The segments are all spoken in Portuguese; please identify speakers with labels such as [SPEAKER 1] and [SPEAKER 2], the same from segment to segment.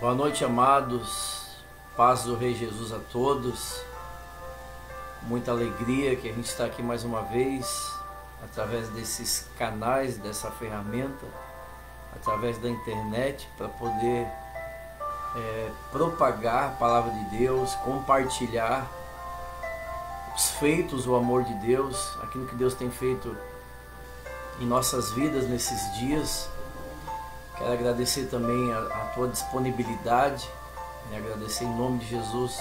[SPEAKER 1] Boa noite, amados. Paz do Rei Jesus a todos. Muita alegria que a gente está aqui mais uma vez, através desses canais, dessa ferramenta, através da internet, para poder propagar a palavra de Deus, compartilhar os feitos, o amor de Deus, aquilo que Deus tem feito em nossas vidas nesses dias. Quero agradecer também a tua disponibilidade, agradecer em nome de Jesus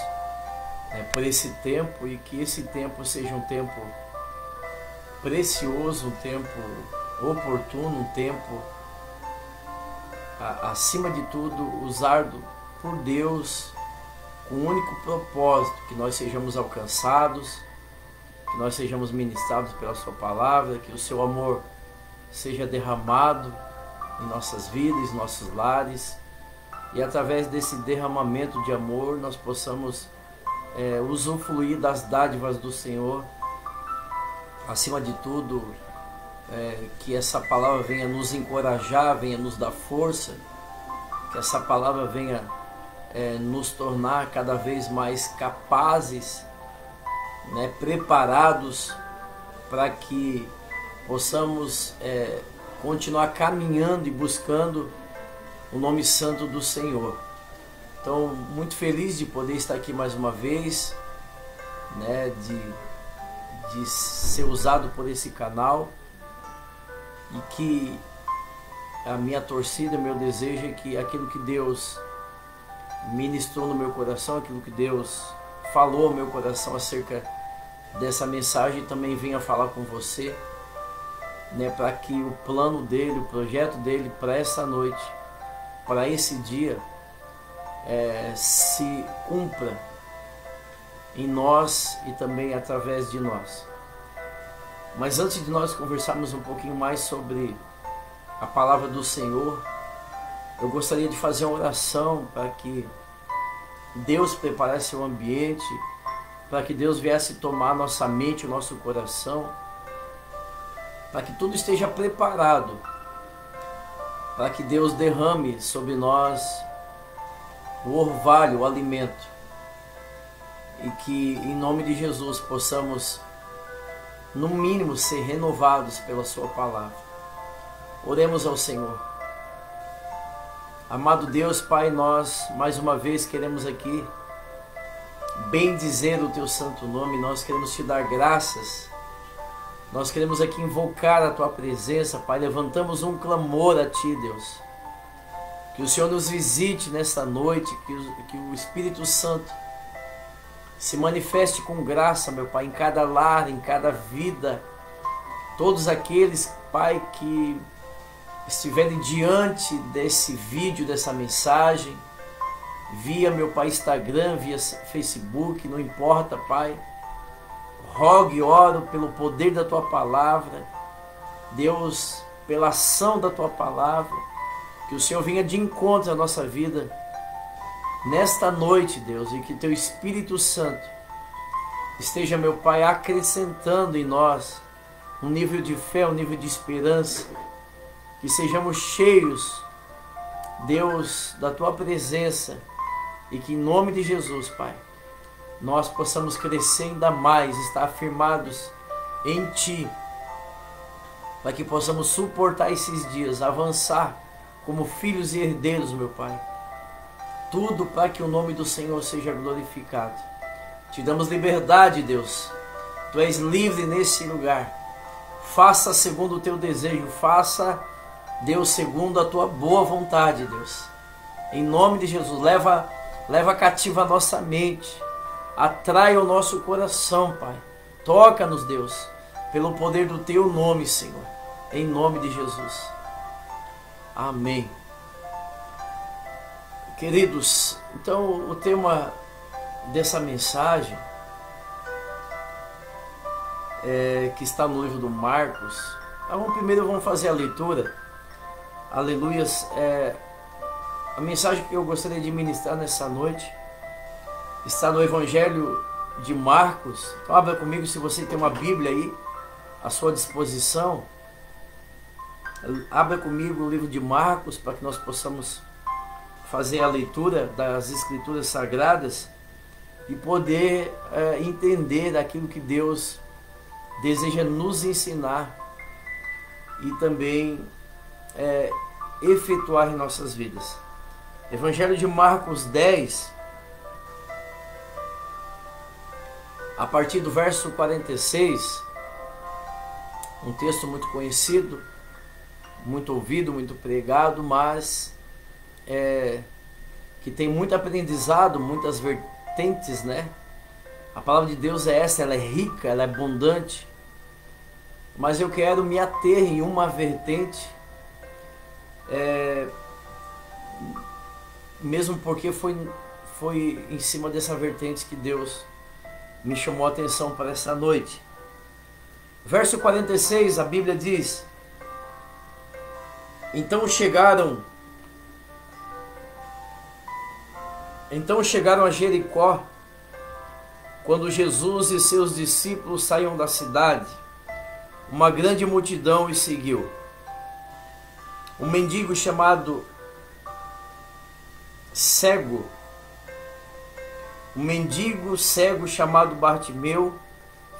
[SPEAKER 1] por esse tempo, e que esse tempo seja um tempo precioso, um tempo oportuno, um tempo, acima de tudo, usado por Deus com o único propósito, que nós sejamos alcançados, que nós sejamos ministrados pela sua palavra, que o seu amor seja derramado em nossas vidas, em nossos lares, e através desse derramamento de amor nós possamos usufruir das dádivas do Senhor. Acima de tudo, que essa palavra venha nos encorajar, venha nos dar força, que essa palavra venha nos tornar cada vez mais capazes, preparados para que possamos continuar caminhando e buscando o nome santo do Senhor. Então, muito feliz de poder estar aqui mais uma vez, de ser usado por esse canal, e que a minha torcida, meu desejo é que aquilo que Deus ministrou no meu coração, aquilo que Deus falou ao meu coração acerca dessa mensagem, também venha falar com você, para que o plano dele, o projeto dele para essa noite, para esse dia, se cumpra em nós e também através de nós. Mas antes de nós conversarmos um pouquinho mais sobre a palavra do Senhor, eu gostaria de fazer uma oração para que Deus preparasse o ambiente, para que Deus viesse tomar nossa mente, o nosso coração, para que tudo esteja preparado, para que Deus derrame sobre nós o orvalho, o alimento, e que em nome de Jesus possamos, no mínimo, ser renovados pela sua palavra. Oremos ao Senhor. Amado Deus, Pai, nós mais uma vez queremos aqui bendizer o teu santo nome, nós queremos te dar graças, nós queremos aqui invocar a tua presença, Pai. Levantamos um clamor a ti, Deus, que o Senhor nos visite nesta noite, que o Espírito Santo se manifeste com graça, meu Pai, em cada lar, em cada vida. Todos aqueles, Pai, que estiverem diante desse vídeo, dessa mensagem, via, meu Pai, Instagram, via Facebook, não importa, Pai. Rogo e oro pelo poder da tua palavra, Deus, pela ação da tua palavra, que o Senhor venha de encontro à nossa vida nesta noite, Deus, e que teu Espírito Santo esteja, meu Pai, acrescentando em nós um nível de fé, um nível de esperança, que sejamos cheios, Deus, da tua presença, e que em nome de Jesus, Pai, nós possamos crescer ainda mais, estar afirmados em ti, para que possamos suportar esses dias, avançar como filhos e herdeiros, meu Pai. Tudo para que o nome do Senhor seja glorificado. Te damos liberdade, Deus. Tu és livre nesse lugar. Faça segundo o teu desejo. Faça, Deus, segundo a tua boa vontade, Deus. Em nome de Jesus, leva cativa a nossa mente. Atrai o nosso coração, Pai. Toca-nos, Deus, pelo poder do teu nome, Senhor. Em nome de Jesus. Amém. Queridos, então o tema dessa mensagem, que está no livro do Marcos. Então, primeiro vamos fazer a leitura. Aleluias. A mensagem que eu gostaria de ministrar nessa noite está no Evangelho de Marcos. Então, abra comigo, se você tem uma Bíblia aí à sua disposição. Abra comigo o livro de Marcos, para que nós possamos fazer a leitura das Escrituras Sagradas e poder entender aquilo que Deus deseja nos ensinar e também efetuar em nossas vidas. Evangelho de Marcos 10, a partir do verso 46, um texto muito conhecido, muito ouvido, muito pregado, mas que tem muito aprendizado, muitas vertentes, né? A palavra de Deus é essa, ela é rica, ela é abundante, mas eu quero me ater em uma vertente, mesmo porque foi em cima dessa vertente que Deus me chamou a atenção para essa noite. Verso 46, a Bíblia diz: Então chegaram a Jericó, quando Jesus e seus discípulos saíam da cidade, uma grande multidão os seguiu. Um mendigo chamado cego chamado Bartimeu,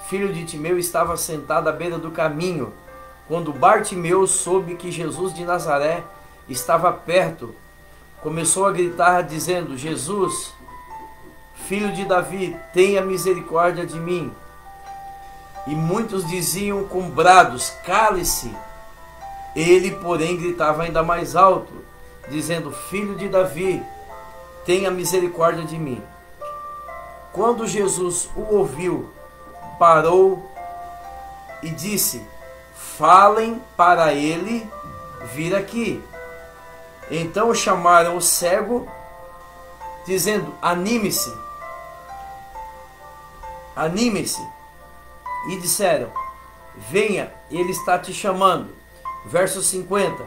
[SPEAKER 1] filho de Timeu, estava sentado à beira do caminho. Quando Bartimeu soube que Jesus de Nazaré estava perto, começou a gritar, dizendo: Jesus, filho de Davi, tenha misericórdia de mim. E muitos diziam com brados: cale-se. Ele, porém, gritava ainda mais alto, dizendo: Filho de Davi, tenha misericórdia de mim. Quando Jesus o ouviu, parou e disse: Falem para ele vir aqui. Então chamaram o cego, dizendo: Anime-se. E disseram: Venha, ele está te chamando. Verso 50.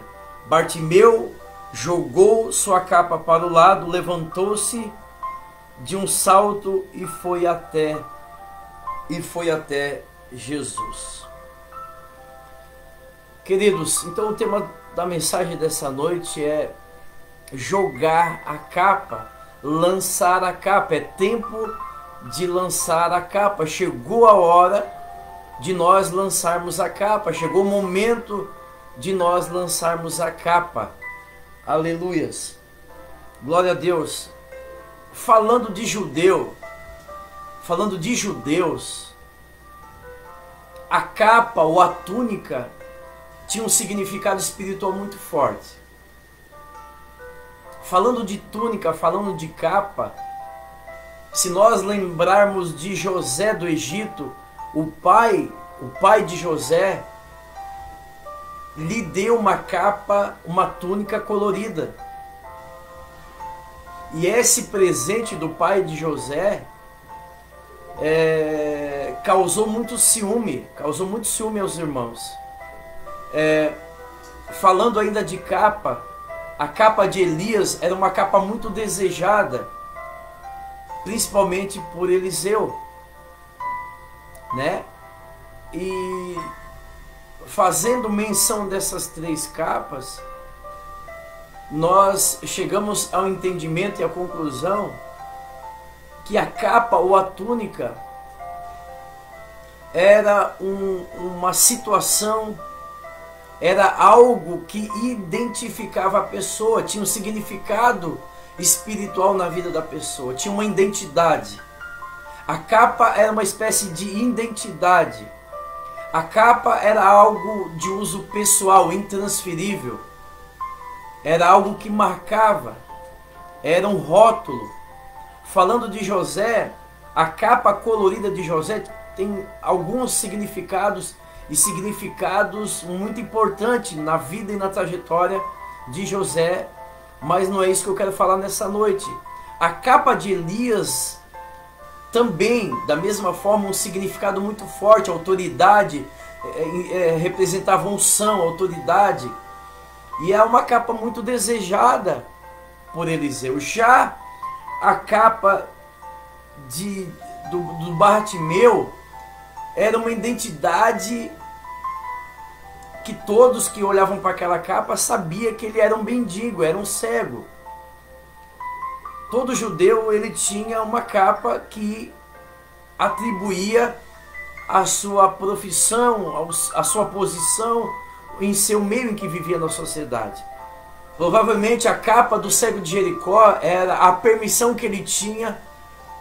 [SPEAKER 1] Bartimeu jogou sua capa para o lado, levantou-se de um salto e foi até Jesus. Queridos, então o tema da mensagem dessa noite é jogar a capa, lançar a capa. É tempo de lançar a capa. Chegou a hora de nós lançarmos a capa. Chegou o momento de nós lançarmos a capa. Aleluias. Glória a Deus. Falando de judeus, a capa ou a túnica tinha um significado espiritual muito forte. Falando de túnica, falando de capa, se nós lembrarmos de José do Egito, o pai de José lhe deu uma capa, uma túnica colorida. E esse presente do pai de José causou muito ciúme aos irmãos. Falando ainda de capa, a capa de Elias era uma capa muito desejada, principalmente por Eliseu, né? E fazendo menção dessas três capas, nós chegamos ao entendimento e à conclusão que a capa ou a túnica era uma situação, era algo que identificava a pessoa, tinha um significado espiritual na vida da pessoa, tinha uma identidade. A capa era uma espécie de identidade. A capa era algo de uso pessoal, intransferível. Era algo que marcava, era um rótulo. Falando de José, a capa colorida de José tem alguns significados e significados muito importantes na vida e na trajetória de José, mas não é isso que eu quero falar nessa noite. A capa de Elias também, da mesma forma, um significado muito forte. Autoridade, representava unção, autoridade, e é uma capa muito desejada por Eliseu. Já a capa do Bartimeu era uma identidade que todos que olhavam para aquela capa sabiam que ele era um mendigo, era um cego. todo judeu ele tinha uma capa que atribuía a sua profissão, a sua posição em seu meio em que vivia na sociedade. Provavelmente a capa do cego de Jericó era a permissão que ele tinha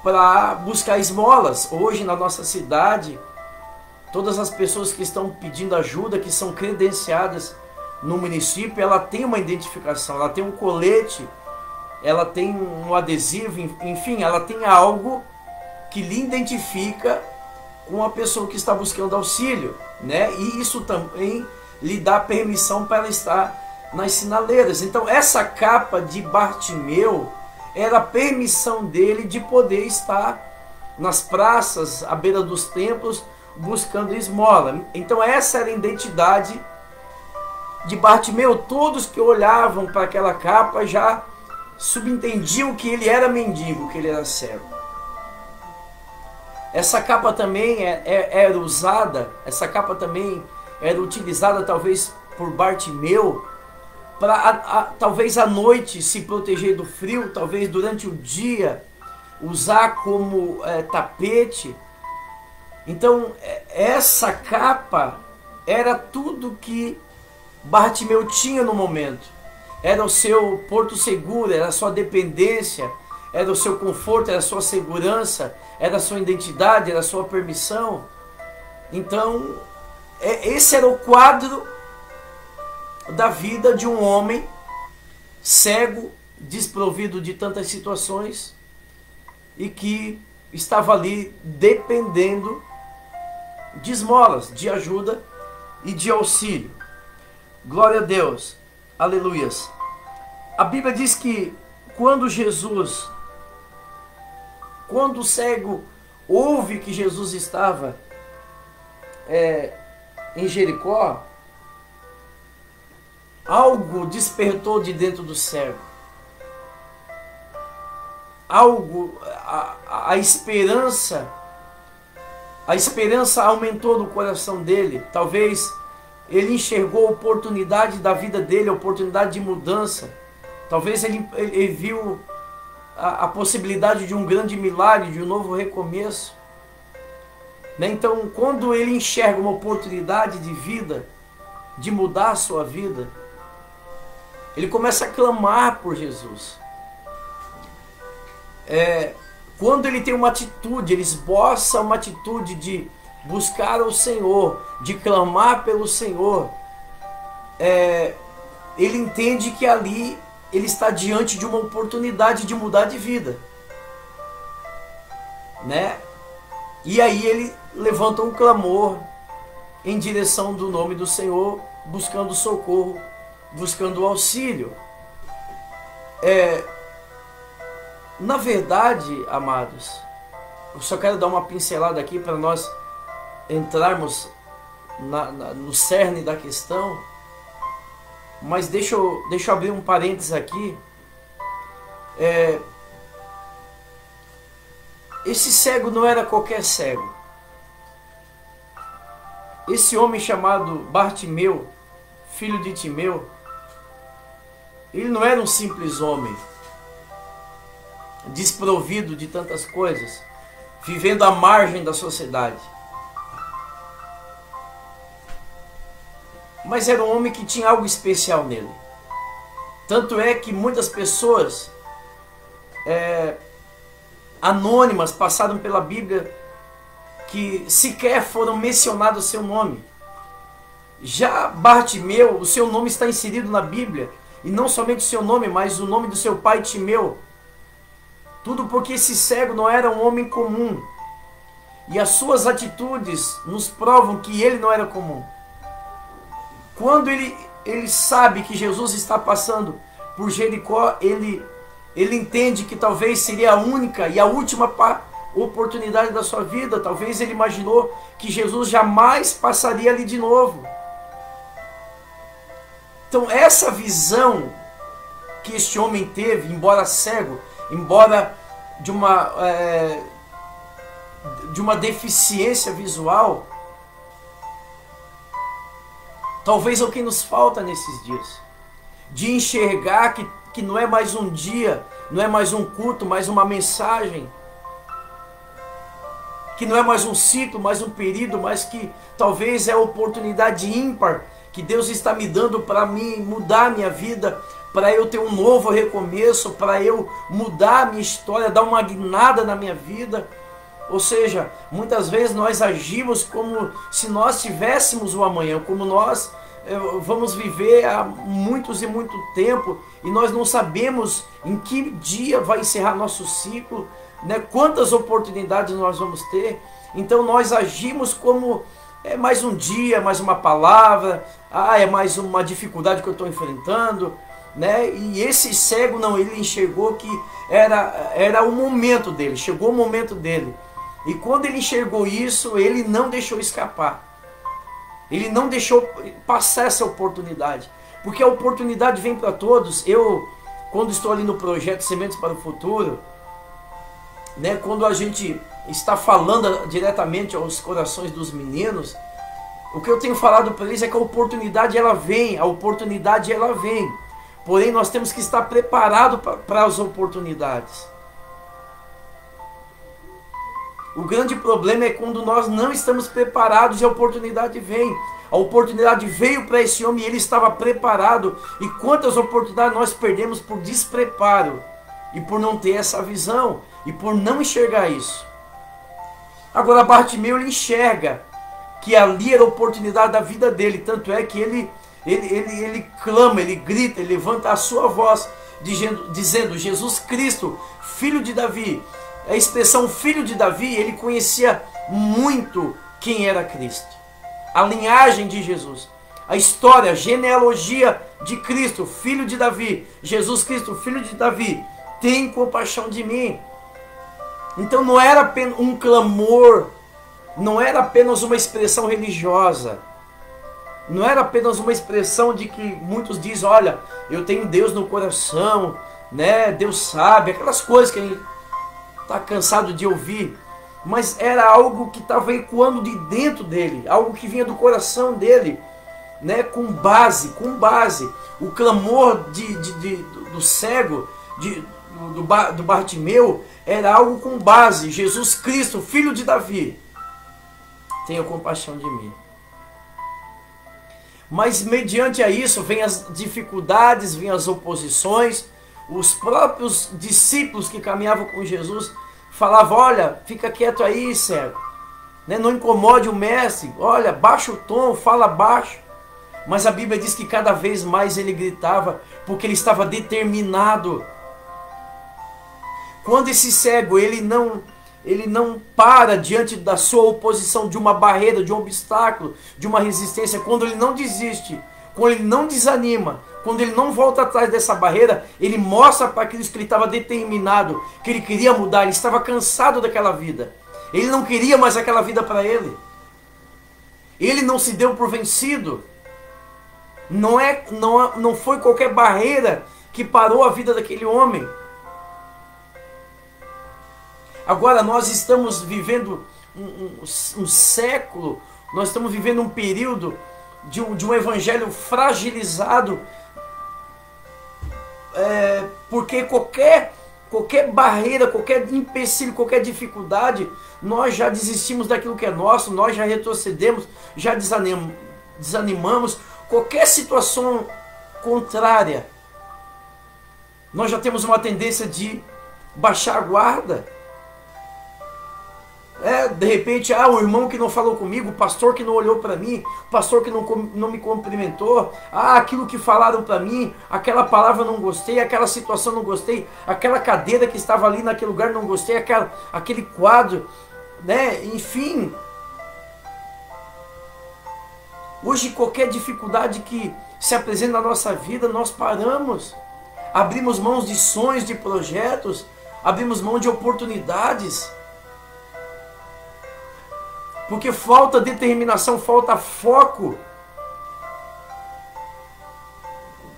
[SPEAKER 1] para buscar esmolas. Hoje na nossa cidade, todas as pessoas que estão pedindo ajuda, que são credenciadas no município, ela tem uma identificação, ela tem um colete, ela tem um adesivo, enfim, ela tem algo que lhe identifica com a pessoa que está buscando auxílio, né? E isso também lhe dá permissão para ela estar nas sinaleiras. Então essa capa de Bartimeu era a permissão dele de poder estar nas praças, à beira dos templos, buscando esmola. Então essa era a identidade de Bartimeu. Todos que olhavam para aquela capa já subentendiam que ele era mendigo, que ele era cego. Essa capa também era usada, essa capa também era utilizada talvez por Bartimeu para talvez à noite se proteger do frio, talvez durante o dia usar como tapete. Então essa capa era tudo que Bartimeu tinha no momento. Era o seu porto seguro, era a sua dependência, era o seu conforto, era a sua segurança, era a sua identidade, era a sua permissão. Então esse era o quadro da vida de um homem cego, desprovido de tantas situações e que estava ali dependendo de esmolas, de ajuda e de auxílio. Glória a Deus, aleluias. A Bíblia diz que quando o cego ouve que Jesus estava em Jericó, algo despertou de dentro do cego. A esperança aumentou no coração dele. Talvez ele enxergou a oportunidade da vida dele, a oportunidade de mudança. Talvez ele viu a possibilidade de um grande milagre, de um novo recomeço. Então, quando ele enxerga uma oportunidade de vida, de mudar a sua vida, ele começa a clamar por Jesus. Quando ele tem uma atitude, ele esboça uma atitude de buscar o Senhor, de clamar pelo Senhor, ele entende que ali ele está diante de uma oportunidade de mudar de vida, né? E aí ele levanta um clamor em direção do nome do Senhor, buscando socorro, buscando auxílio. Na verdade, amados, eu só quero dar uma pincelada aqui para nós entrarmos no cerne da questão, mas deixa eu abrir um parênteses aqui. Esse cego não era qualquer cego. Esse homem chamado Bartimeu, filho de Timeu, ele não era um simples homem, desprovido de tantas coisas, vivendo à margem da sociedade. Mas era um homem que tinha algo especial nele. Tanto é que muitas pessoas anônimas passaram pela Bíblia que sequer foram mencionados o seu nome. Já Bartimeu, o seu nome está inserido na Bíblia, e não somente o seu nome, mas o nome do seu pai Timeu. Tudo porque esse cego não era um homem comum, e as suas atitudes nos provam que ele não era comum. Quando ele sabe que Jesus está passando por Jericó, ele entende que talvez seria a única e a última oportunidade da sua vida. Talvez ele imaginou que Jesus jamais passaria ali de novo. Então essa visão que este homem teve, embora cego, embora de uma deficiência visual, talvez é o que nos falta nesses dias. de enxergar que não é mais um dia, não é mais um culto, mais uma mensagem, que não é mais um ciclo, mais um período, mas que talvez é a oportunidade ímpar que Deus está me dando para mim mudar a minha vida, para eu ter um novo recomeço, para eu mudar a minha história, dar uma guinada na minha vida. Ou seja, muitas vezes nós agimos como se nós tivéssemos o amanhã, como nós vamos viver há muitos e muito tempo, e nós não sabemos em que dia vai encerrar nosso ciclo, né? Quantas oportunidades nós vamos ter. Então nós agimos como é mais um dia, mais uma palavra, é mais uma dificuldade que eu estou enfrentando, né? E esse cego não, ele enxergou que era o momento dele, chegou o momento dele. E quando ele enxergou isso, ele não deixou escapar. Ele não deixou passar essa oportunidade. Porque a oportunidade vem para todos. Eu, quando estou ali no projeto Sementes para o Futuro, né, quando a gente está falando diretamente aos corações dos meninos, o que eu tenho falado para eles é que a oportunidade ela vem. Porém, nós temos que estar preparados para as oportunidades. O grande problema é quando nós não estamos preparados e a oportunidade vem. A oportunidade veio para esse homem e ele estava preparado. E quantas oportunidades nós perdemos por despreparo e por não ter essa visão e por não enxergar isso. Agora Bartimeu ele enxerga que ali era a oportunidade da vida dele. Tanto é que ele clama, ele grita, ele levanta a sua voz dizendo: Jesus Cristo, filho de Davi. A expressão filho de Davi, ele conhecia muito quem era Cristo. A linhagem de Jesus. A história, a genealogia de Cristo, filho de Davi. Jesus Cristo, filho de Davi. Tem compaixão de mim. Então não era apenas um clamor. Não era apenas uma expressão religiosa. Não era apenas uma expressão de que muitos dizem: olha, eu tenho Deus no coração, né? Deus sabe. Aquelas coisas que a gente está cansado de ouvir, mas era algo que estava ecoando de dentro dele, algo que vinha do coração dele, né? Com base. O clamor do cego, do Bartimeu, era algo com base. Jesus Cristo, filho de Davi, tenha compaixão de mim. Mas mediante a isso, vem as dificuldades, vem as oposições. Os próprios discípulos que caminhavam com Jesus falavam: olha, fica quieto aí, cego, né? Não incomode o mestre, olha, baixa o tom, fala baixo. Mas a Bíblia diz que cada vez mais ele gritava, porque ele estava determinado. Quando esse cego ele não para diante da sua oposição, de uma barreira, de um obstáculo, de uma resistência, quando ele não desiste, quando ele não desanima, quando ele não volta atrás dessa barreira, ele mostra para aqueles que ele estava determinado, que ele queria mudar, ele estava cansado daquela vida. Ele não queria mais aquela vida para ele. Ele não se deu por vencido. Não foi qualquer barreira que parou a vida daquele homem. Agora nós estamos vivendo um século, nós estamos vivendo um período de um evangelho fragilizado, porque qualquer barreira, qualquer empecilho, qualquer dificuldade, nós já desistimos daquilo que é nosso, nós já retrocedemos, já desanimamos. Qualquer situação contrária, nós já temos uma tendência de baixar a guarda. De repente, o irmão que não falou comigo, o pastor que não olhou para mim, o pastor que não me cumprimentou, aquilo que falaram para mim, aquela palavra não gostei, aquela situação não gostei, aquela cadeira que estava ali naquele lugar não gostei, aquele quadro, né? Enfim, hoje qualquer dificuldade que se apresenta na nossa vida, nós paramos, abrimos mãos de sonhos, de projetos, abrimos mão de oportunidades. Porque falta determinação, falta foco,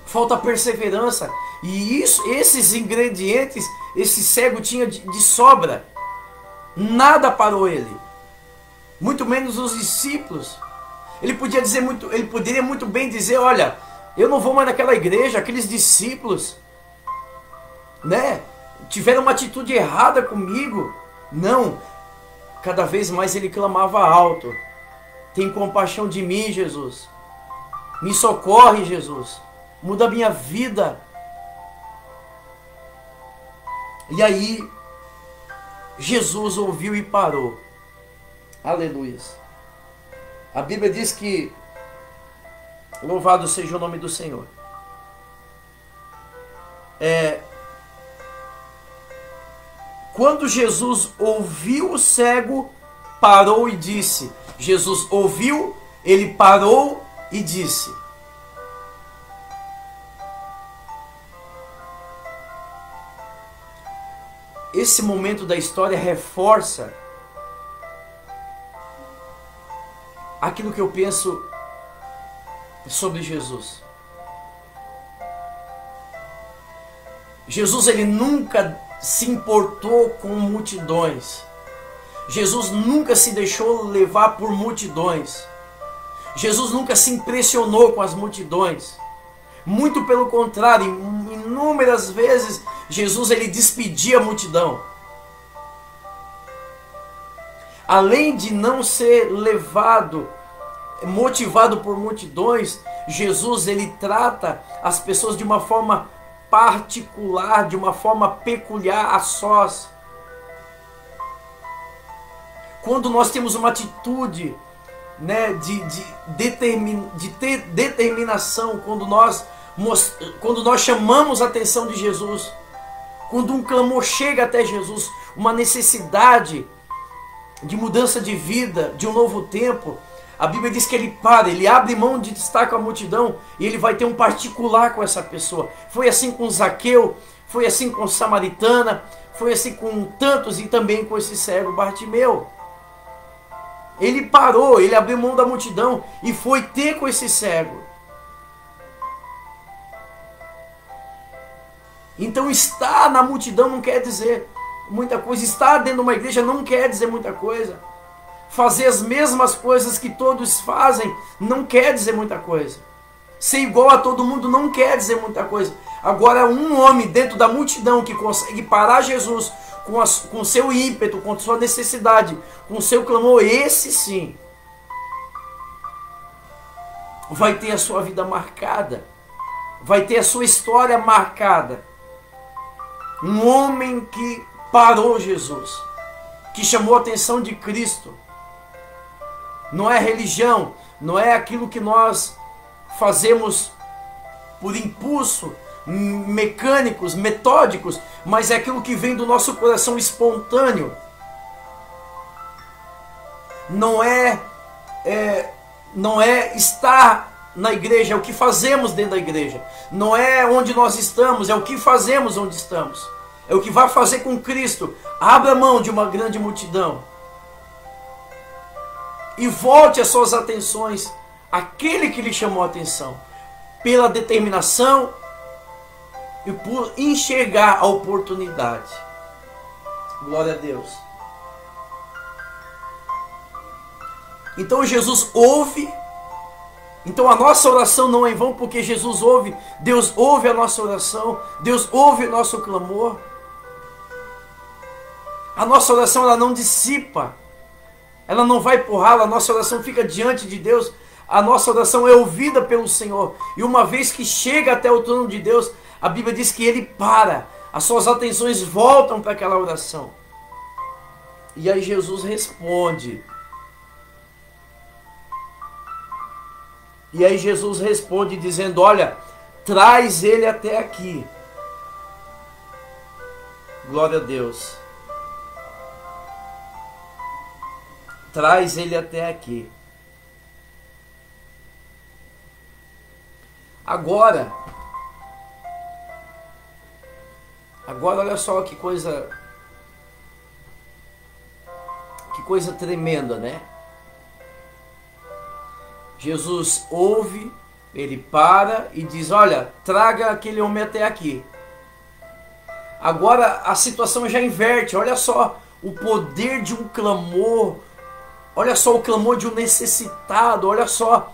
[SPEAKER 1] falta perseverança. E esses ingredientes, esse cego tinha de sobra. Nada parou ele. Muito menos os discípulos. Ele poderia muito bem dizer: olha, Eu não vou mais naquela igreja, aqueles discípulos, né, tiveram uma atitude errada comigo. Não, cada vez mais ele clamava alto: tem compaixão de mim, Jesus. Me socorre, Jesus. Muda a minha vida. E aí, Jesus ouviu e parou. Aleluia. A Bíblia diz que, louvado seja o nome do Senhor. Quando Jesus ouviu o cego, parou e disse. Jesus ouviu, ele parou e disse. Esse momento da história reforça aquilo que eu penso sobre Jesus. Jesus, ele nunca se importou com multidões. Jesus nunca se deixou levar por multidões. Jesus nunca se impressionou com as multidões. Muito pelo contrário, inúmeras vezes Jesus ele despedia a multidão. Além de não ser motivado por multidões, Jesus ele trata as pessoas de uma forma particular, de uma forma peculiar, a sós. Quando nós temos uma atitude, né, de ter determinação, quando nós chamamos a atenção de Jesus, quando um clamor chega até Jesus, uma necessidade de mudança de vida, de um novo tempo, a Bíblia diz que ele para, ele abre mão de estar com a multidão e ele vai ter um particular com essa pessoa. Foi assim com Zaqueu, foi assim com Samaritana, foi assim com tantos e também com esse cego Bartimeu. Ele parou, ele abriu mão da multidão e foi ter com esse cego. Então estar na multidão não quer dizer muita coisa. Estar dentro de uma igreja não quer dizer muita coisa. Fazer as mesmas coisas que todos fazem não quer dizer muita coisa. Ser igual a todo mundo não quer dizer muita coisa. Agora, um homem dentro da multidão que consegue parar Jesus com seu ímpeto, com sua necessidade, com seu clamor, esse sim vai ter a sua vida marcada, vai ter a sua história marcada. Um homem que parou Jesus, que chamou a atenção de Cristo. Não é religião, não é aquilo que nós fazemos por impulso, mecânicos, metódicos, mas é aquilo que vem do nosso coração espontâneo. Não é estar na igreja, é o que fazemos dentro da igreja. Não é onde nós estamos, é o que fazemos onde estamos. É o que vai fazer com Cristo. Abra mão de uma grande multidão e volte as suas atenções àquele que lhe chamou a atenção, pela determinação e por enxergar a oportunidade. Glória a Deus. Então Jesus ouve. Então a nossa oração não é em vão, porque Jesus ouve. Deus ouve a nossa oração. Deus ouve o nosso clamor. A nossa oração ela não dissipa. Ela não vai por ralo. A nossa oração fica diante de Deus. A nossa oração é ouvida pelo Senhor. E uma vez que chega até o trono de Deus, a Bíblia diz que Ele para. As suas atenções voltam para aquela oração. E aí Jesus responde. E aí Jesus responde dizendo: olha, traz ele até aqui. Glória a Deus. Traz ele até aqui. Agora olha só que coisa tremenda, né? Jesus ouve, ele para e diz: olha, traga aquele homem até aqui. Agora a situação já inverte. Olha só o poder de um clamor. Olha só o clamor de um necessitado. Olha só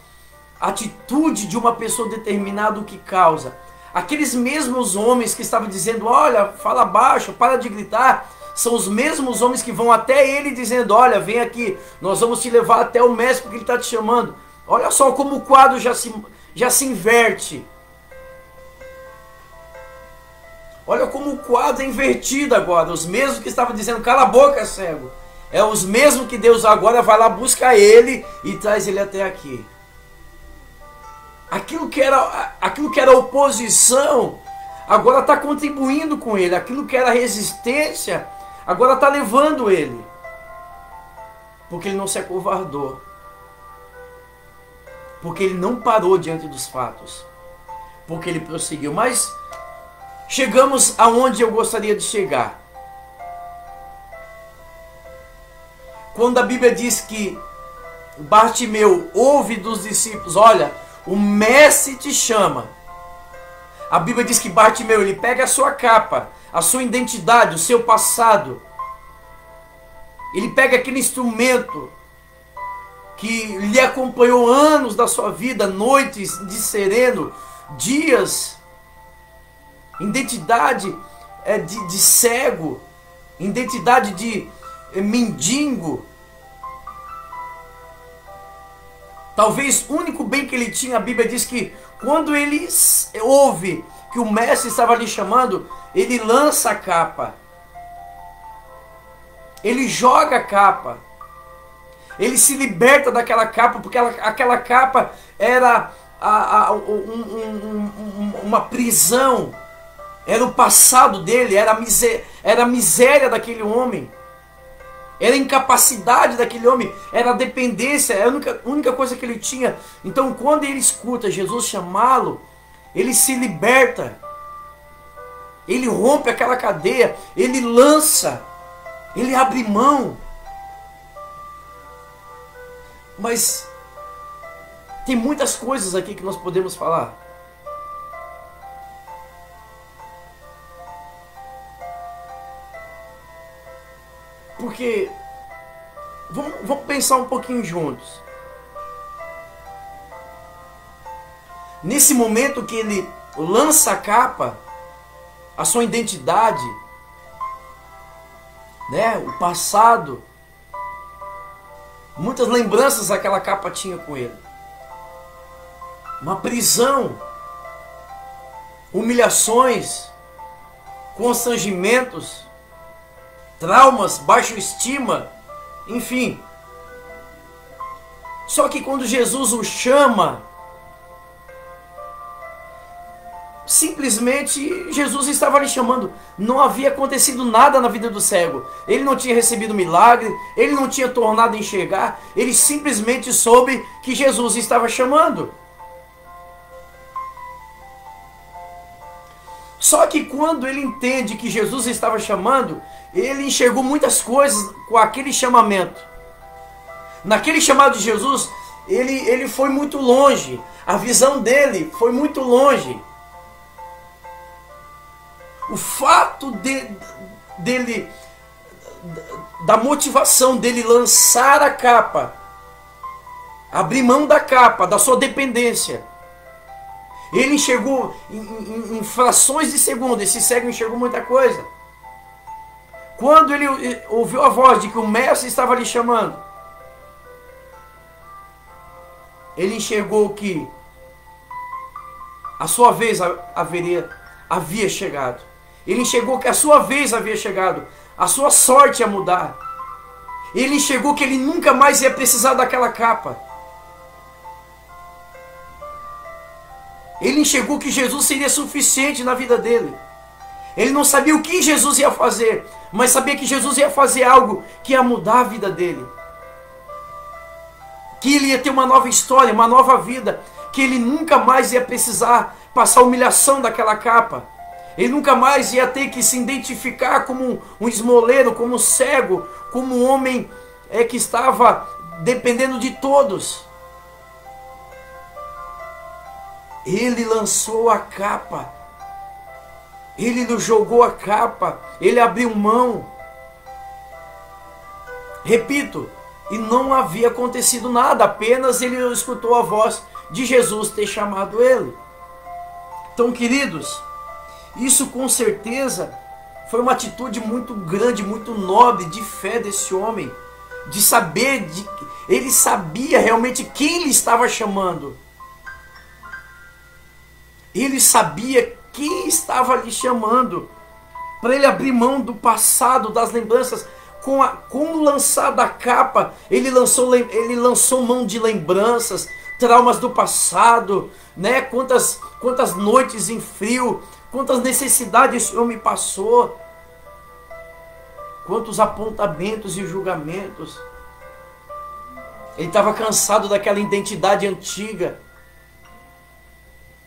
[SPEAKER 1] atitude de uma pessoa determinada o que causa. Aqueles mesmos homens que estavam dizendo, olha, fala baixo, para de gritar, são os mesmos homens que vão até ele dizendo, olha, vem aqui, nós vamos te levar até o mestre porque ele está te chamando. Olha só como o quadro já se inverte. Olha como o quadro é invertido agora. Os mesmos que estavam dizendo, cala a boca, cego. É os mesmos que Deus agora vai lá, busca ele e traz ele até aqui. Aquilo que era oposição, agora está contribuindo com ele. Aquilo que era resistência, agora está levando ele. Porque ele não se acovardou. Porque ele não parou diante dos fatos. Porque ele prosseguiu. Mas chegamos aonde eu gostaria de chegar. Quando a Bíblia diz que Bartimeu ouve dos discípulos, olha, o mestre te chama. A Bíblia diz que Bartimeu, ele pega a sua capa, a sua identidade, o seu passado. Ele pega aquele instrumento que lhe acompanhou anos da sua vida, noites de sereno, dias, identidade de cego, identidade de mendigo. Talvez o único bem que ele tinha, a Bíblia diz que quando ele ouve que o mestre estava lhe chamando, ele lança a capa. Ele joga a capa. Ele se liberta daquela capa, porque aquela capa era uma prisão. Era o passado dele, era a miséria daquele homem. Era a incapacidade daquele homem, era a dependência, era a única coisa que ele tinha. Então, quando ele escuta Jesus chamá-lo, ele se liberta. Ele rompe aquela cadeia, ele lança, ele abre mão. Mas tem muitas coisas aqui que nós podemos falar. Porque vamos pensar um pouquinho juntos. Nesse momento que ele lança a capa, a sua identidade, né, o passado, muitas lembranças aquela capa tinha com ele. Uma prisão, humilhações, constrangimentos, traumas, baixa estima, enfim. Só que quando Jesus o chama, simplesmente Jesus estava lhe chamando. Não havia acontecido nada na vida do cego. Ele não tinha recebido milagre, ele não tinha tornado a enxergar, ele simplesmente soube que Jesus estava chamando. Só que quando ele entende que Jesus estava chamando, ele enxergou muitas coisas com aquele chamamento. Naquele chamado de Jesus, ele foi muito longe. A visão dele foi muito longe. O fato dele, da motivação dele lançar a capa, abrir mão da capa, da sua dependência, ele enxergou em frações de segundo. Esse cego enxergou muita coisa. Quando ele ouviu a voz de que o mestre estava lhe chamando, ele enxergou que a sua vez havia chegado. Ele enxergou que a sua vez havia chegado. A sua sorte ia mudar. Ele enxergou que ele nunca mais ia precisar daquela capa. Ele enxergou que Jesus seria suficiente na vida dele. Ele não sabia o que Jesus ia fazer, mas sabia que Jesus ia fazer algo que ia mudar a vida dele. Que ele ia ter uma nova história, uma nova vida. Que ele nunca mais ia precisar passar a humilhação daquela capa. Ele nunca mais ia ter que se identificar como um esmoleiro, como um cego, como um homem que estava dependendo de todos. Ele lançou a capa. Ele não jogou a capa. Ele abriu mão. Repito, e não havia acontecido nada. Apenas ele escutou a voz de Jesus ter chamado ele. Então, queridos, isso com certeza foi uma atitude muito grande, muito nobre de fé desse homem, de saber, ele sabia realmente quem ele estava chamando. Ele sabia quem estava lhe chamando, para ele abrir mão do passado, das lembranças. Com o lançar da capa, ele lançou mão de lembranças, traumas do passado, né? Quantas noites em frio, quantas necessidades esse homem passou, quantos apontamentos e julgamentos. Ele estava cansado daquela identidade antiga,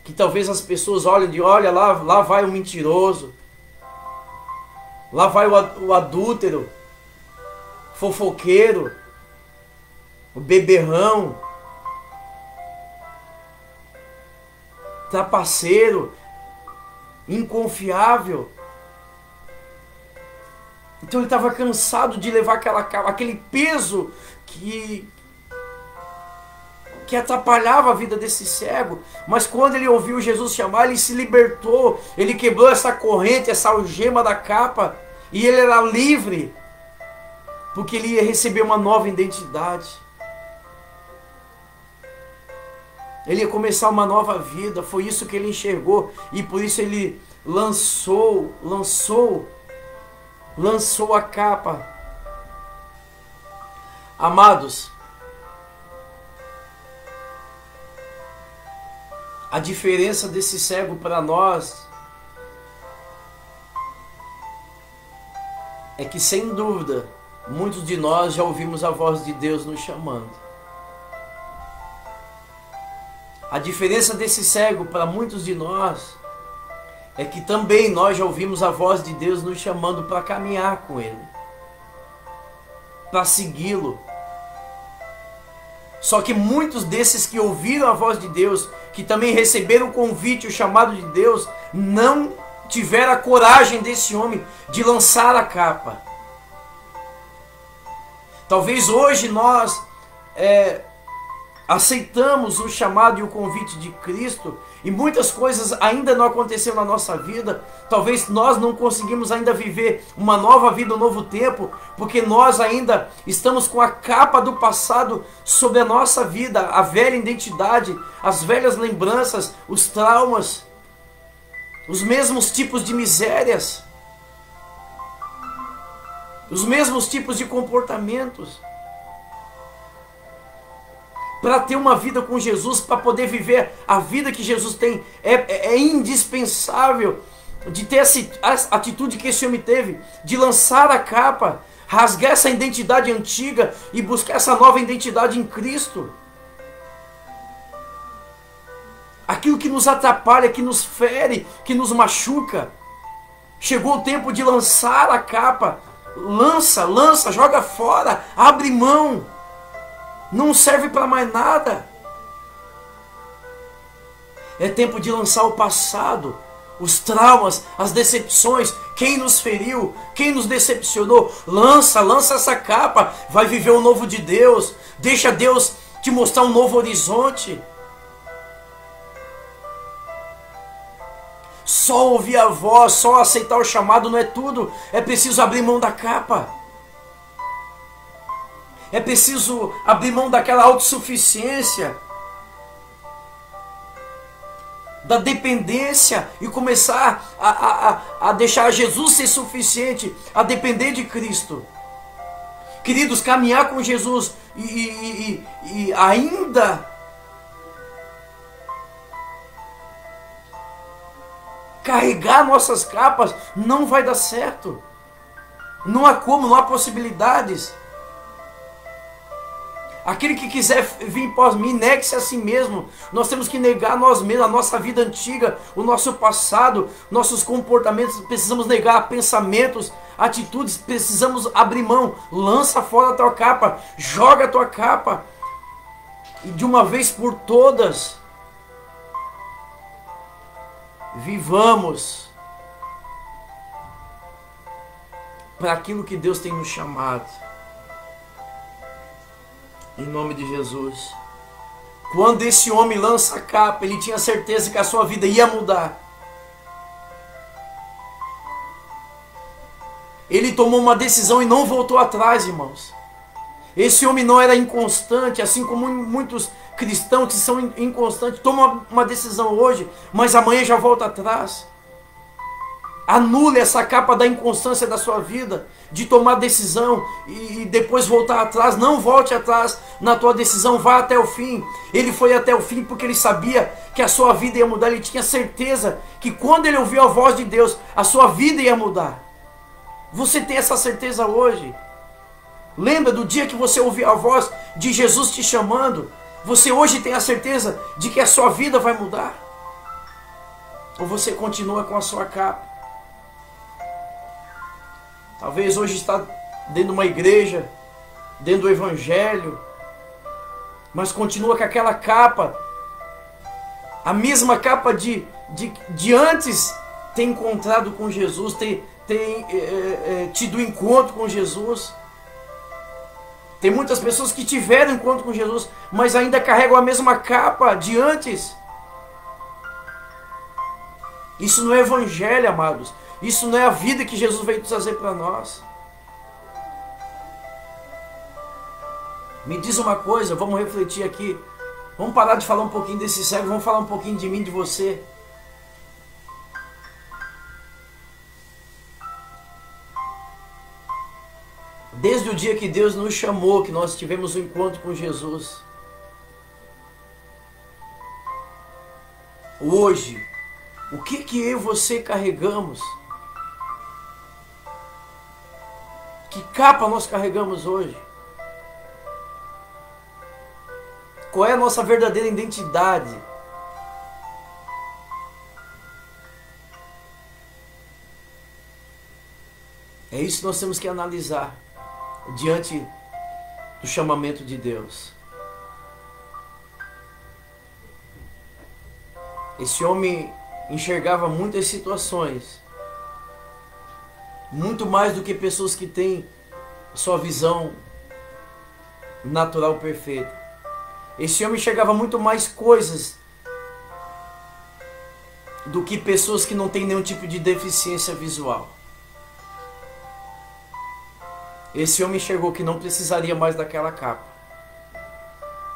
[SPEAKER 1] que talvez as pessoas olhem de, olha lá vai o mentiroso, lá vai o adúltero, fofoqueiro, o beberrão, trapaceiro, inconfiável. Então ele estava cansado de levar aquele peso que atrapalhava a vida desse cego. Mas quando ele ouviu Jesus chamar, ele se libertou, ele quebrou essa corrente, essa algema da capa, e ele era livre, porque ele ia receber uma nova identidade. Ele ia começar uma nova vida. Foi isso que ele enxergou, e por isso ele lançou a capa. Amados, a diferença desse cego para nós é que, sem dúvida, muitos de nós já ouvimos a voz de Deus nos chamando. A diferença desse cego para muitos de nós é que também nós já ouvimos a voz de Deus nos chamando para caminhar com Ele, para segui-lo. Só que muitos desses que ouviram a voz de Deus, que também receberam o convite, o chamado de Deus, não tiveram a coragem desse homem de lançar a capa. Talvez hoje nós aceitamos o chamado e o convite de Cristo, e muitas coisas ainda não aconteceram na nossa vida. Talvez nós não conseguimos ainda viver uma nova vida, um novo tempo, porque nós ainda estamos com a capa do passado sobre a nossa vida, a velha identidade, as velhas lembranças, os traumas, os mesmos tipos de misérias, os mesmos tipos de comportamentos. Para ter uma vida com Jesus, para poder viver a vida que Jesus tem, é indispensável de ter essa atitude que esse homem teve, de lançar a capa, rasgar essa identidade antiga e buscar essa nova identidade em Cristo. Aquilo que nos atrapalha, que nos fere, que nos machuca. Chegou o tempo de lançar a capa. Lança, joga fora, abre mão. Não serve para mais nada. É tempo de lançar o passado, os traumas, as decepções, quem nos feriu, quem nos decepcionou. Lança essa capa. Vai viver o novo de Deus. Deixa Deus te mostrar um novo horizonte. Só ouvir a voz, só aceitar o chamado não é tudo. É preciso abrir mão da capa. É preciso abrir mão daquela autossuficiência, da dependência, e começar a deixar Jesus ser suficiente, a depender de Cristo. Queridos, caminhar com Jesus e ainda carregar nossas capas não vai dar certo. Não há como, não há possibilidades. Aquele que quiser vir após mim, negue-se a si mesmo. Nós temos que negar nós mesmos, a nossa vida antiga, o nosso passado, nossos comportamentos. Precisamos negar pensamentos, atitudes. Precisamos abrir mão. Lança fora a tua capa, joga a tua capa, e de uma vez por todas, vivamos para aquilo que Deus tem nos chamado. Em nome de Jesus. Quando esse homem lança a capa, ele tinha certeza que a sua vida ia mudar. Ele tomou uma decisão e não voltou atrás, irmãos. Esse homem não era inconstante, assim como muitos cristãos que são inconstantes. Tomam uma decisão hoje, mas amanhã já volta atrás. Anule essa capa da inconstância da sua vida, de tomar decisão e depois voltar atrás. Não volte atrás na tua decisão, vá até o fim. Ele foi até o fim porque ele sabia que a sua vida ia mudar. Ele tinha certeza que quando ele ouviu a voz de Deus, a sua vida ia mudar. Você tem essa certeza hoje? Lembra do dia que você ouviu a voz de Jesus te chamando? Você hoje tem a certeza de que a sua vida vai mudar? Ou você continua com a sua capa? Talvez hoje está dentro de uma igreja, dentro do evangelho, mas continua com aquela capa, a mesma capa de antes ter encontrado com Jesus, ter tido encontro com Jesus. Tem muitas pessoas que tiveram encontro com Jesus, mas ainda carregam a mesma capa de antes. Isso não é evangelho, amados. Isso não é a vida que Jesus veio trazer para nós. Me diz uma coisa, vamos refletir aqui. Vamos parar de falar um pouquinho desse cego, vamos falar um pouquinho de mim, de você. Desde o dia que Deus nos chamou, que nós tivemos um encontro com Jesus, hoje, o que eu e você carregamos? Que capa nós carregamos hoje? Qual é a nossa verdadeira identidade? É isso que nós temos que analisar diante do chamamento de Deus. Esse homem enxergava muitas situações, muito mais do que pessoas que têm sua visão natural perfeita. Esse homem enxergava muito mais coisas do que pessoas que não têm nenhum tipo de deficiência visual. Esse homem enxergou que não precisaria mais daquela capa,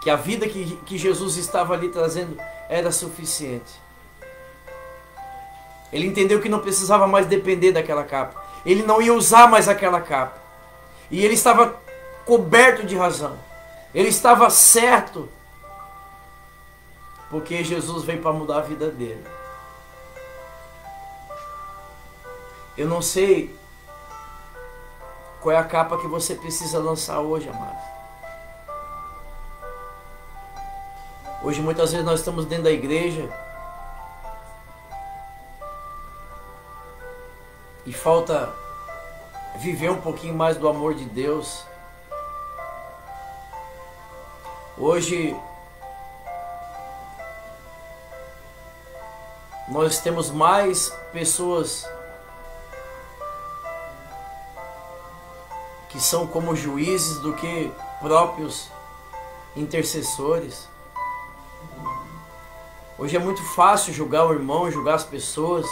[SPEAKER 1] que a vida que Jesus estava ali trazendo era suficiente. Ele entendeu que não precisava mais depender daquela capa. Ele não ia usar mais aquela capa. E ele estava coberto de razão. Ele estava certo, porque Jesus veio para mudar a vida dele. Eu não sei qual é a capa que você precisa lançar hoje, amado. Hoje muitas vezes nós estamos dentro da igreja e falta viver um pouquinho mais do amor de Deus. Hoje nós temos mais pessoas que são como juízes do que próprios intercessores. Hoje é muito fácil julgar o irmão, julgar as pessoas.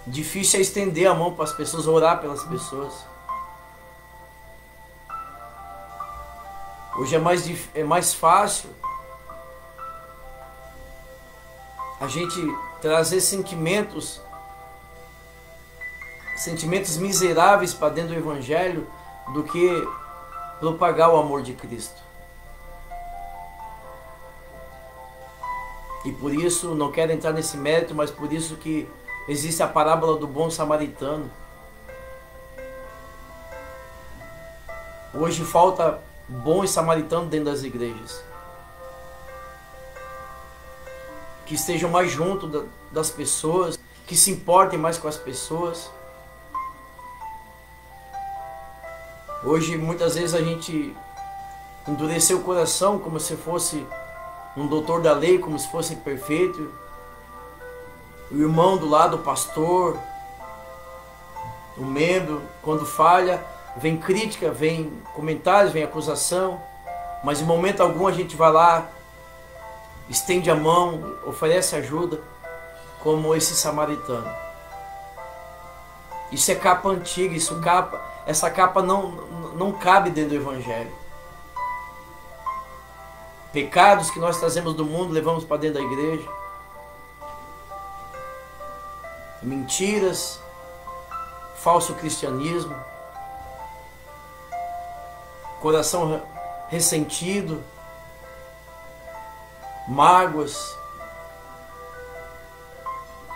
[SPEAKER 1] Difícil é estender a mão para as pessoas, orar pelas pessoas. Hoje é mais fácil a gente trazer sentimentos miseráveis para dentro do Evangelho do que propagar o amor de Cristo. E por isso, não quero entrar nesse mérito, mas por isso que existe a parábola do bom samaritano. Hoje falta bons samaritanos dentro das igrejas, que estejam mais junto das pessoas, que se importem mais com as pessoas. Hoje muitas vezes a gente endureceu o coração como se fosse um doutor da lei, como se fosse perfeito. O irmão do lado, o pastor, o membro, quando falha, vem crítica, vem comentários, vem acusação. Mas em momento algum a gente vai lá, estende a mão, oferece ajuda, como esse samaritano. Isso é capa antiga, essa capa não cabe dentro do Evangelho. Pecados que nós trazemos do mundo, levamos para dentro da igreja. Mentiras, falso cristianismo, coração ressentido, mágoas,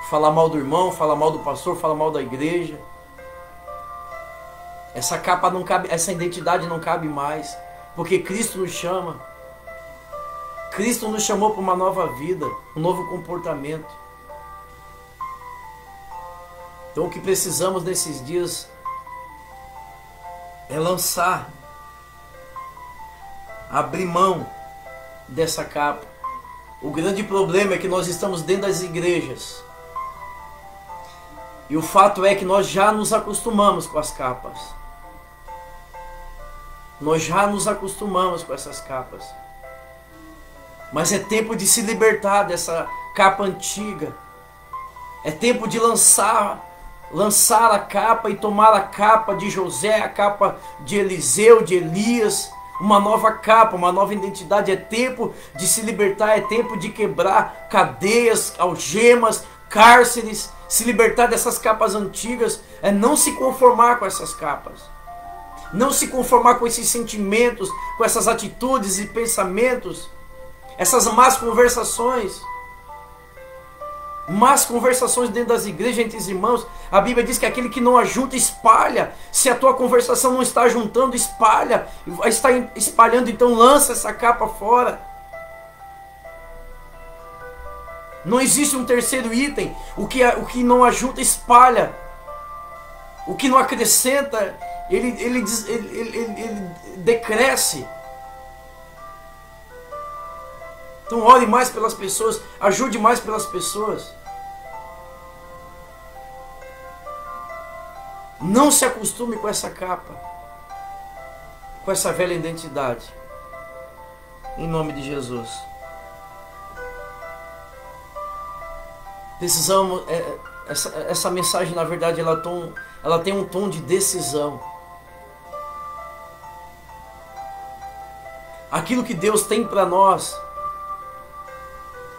[SPEAKER 1] falar mal do irmão, falar mal do pastor, falar mal da igreja. Essa capa não cabe, essa identidade não cabe mais, porque Cristo nos chama. Cristo nos chamou para uma nova vida, um novo comportamento. Então o que precisamos nesses dias é lançar, abrir mão dessa capa. O grande problema é que nós estamos dentro das igrejas. E o fato é que nós já nos acostumamos com as capas. Nós já nos acostumamos com essas capas. Mas é tempo de se libertar dessa capa antiga. É tempo de lançar a capa e tomar a capa de José, a capa de Eliseu, de Elias, uma nova capa, uma nova identidade. É tempo de se libertar, é tempo de quebrar cadeias, algemas, cárceres, se libertar dessas capas antigas, é não se conformar com essas capas, não se conformar com esses sentimentos, com essas atitudes e pensamentos, essas más conversações dentro das igrejas, entre os irmãos. A Bíblia diz que aquele que não ajunta, espalha. Se a tua conversação não está juntando, espalha. Está espalhando, então lança essa capa fora. Não existe um terceiro item. O que não ajunta, espalha. O que não acrescenta, ele decresce. Então ore mais pelas pessoas, ajude mais pelas pessoas. Não se acostume com essa capa, com essa velha identidade. Em nome de Jesus. Precisamos, essa mensagem, na verdade, ela tem um tom de decisão. Aquilo que Deus tem para nós,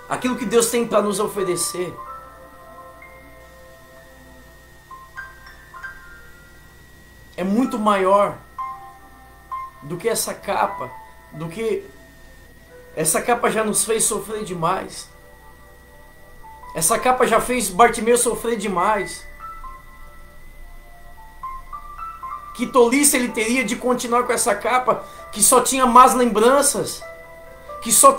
[SPEAKER 1] aquilo que Deus tem para nos oferecer, é muito maior do que essa capa, essa capa já nos fez sofrer demais. Essa capa já fez Bartimeu sofrer demais. Que tolice ele teria de continuar com essa capa que só tinha más lembranças, que só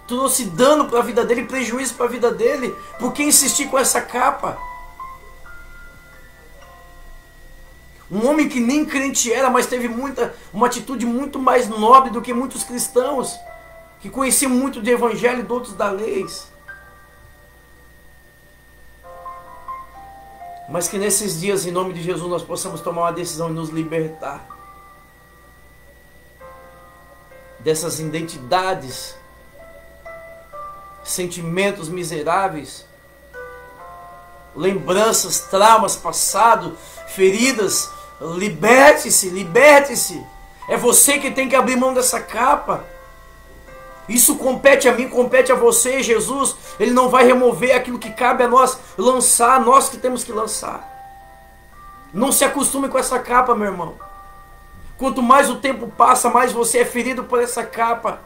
[SPEAKER 1] trouxe dano para a vida dele, prejuízo para a vida dele. Por que insistir com essa capa? Um homem que nem crente era, mas teve uma atitude muito mais nobre do que muitos cristãos, que conheciam muito de evangelho e de outros da lei. Mas que nesses dias, em nome de Jesus, nós possamos tomar uma decisão e nos libertar dessas identidades, sentimentos miseráveis, lembranças, traumas passados, feridas. Liberte-se, liberte-se. É você que tem que abrir mão dessa capa. Isso compete a mim, compete a você. Jesus, Ele não vai remover aquilo que cabe a nós lançar, nós que temos que lançar. Não se acostume com essa capa, meu irmão. Quanto mais o tempo passa, mais você é ferido por essa capa.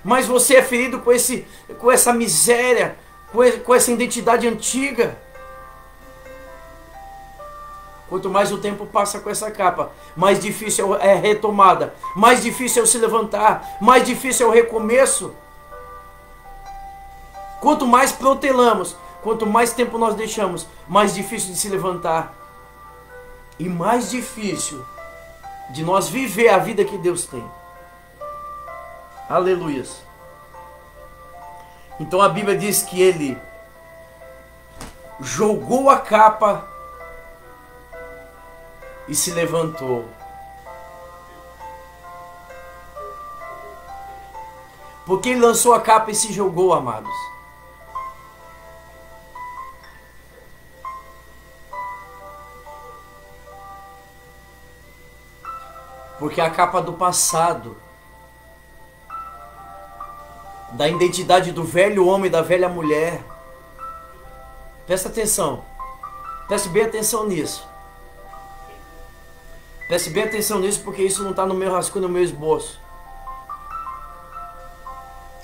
[SPEAKER 1] Mais você é ferido com essa miséria, com essa identidade antiga. Quanto mais o tempo passa com essa capa, mais difícil é a retomada, mais difícil é o se levantar, mais difícil é o recomeço. Quanto mais protelamos, quanto mais tempo nós deixamos, mais difícil de se levantar. E mais difícil de nós viver a vida que Deus tem. Aleluias. Então a Bíblia diz que ele jogou a capa e se levantou. Porque ele lançou a capa e se jogou, amados. Porque a capa do passado, da identidade do velho homem e da velha mulher. Presta atenção. Preste bem atenção nisso. Preste bem atenção nisso, porque isso não está no meu rascunho, no meu esboço.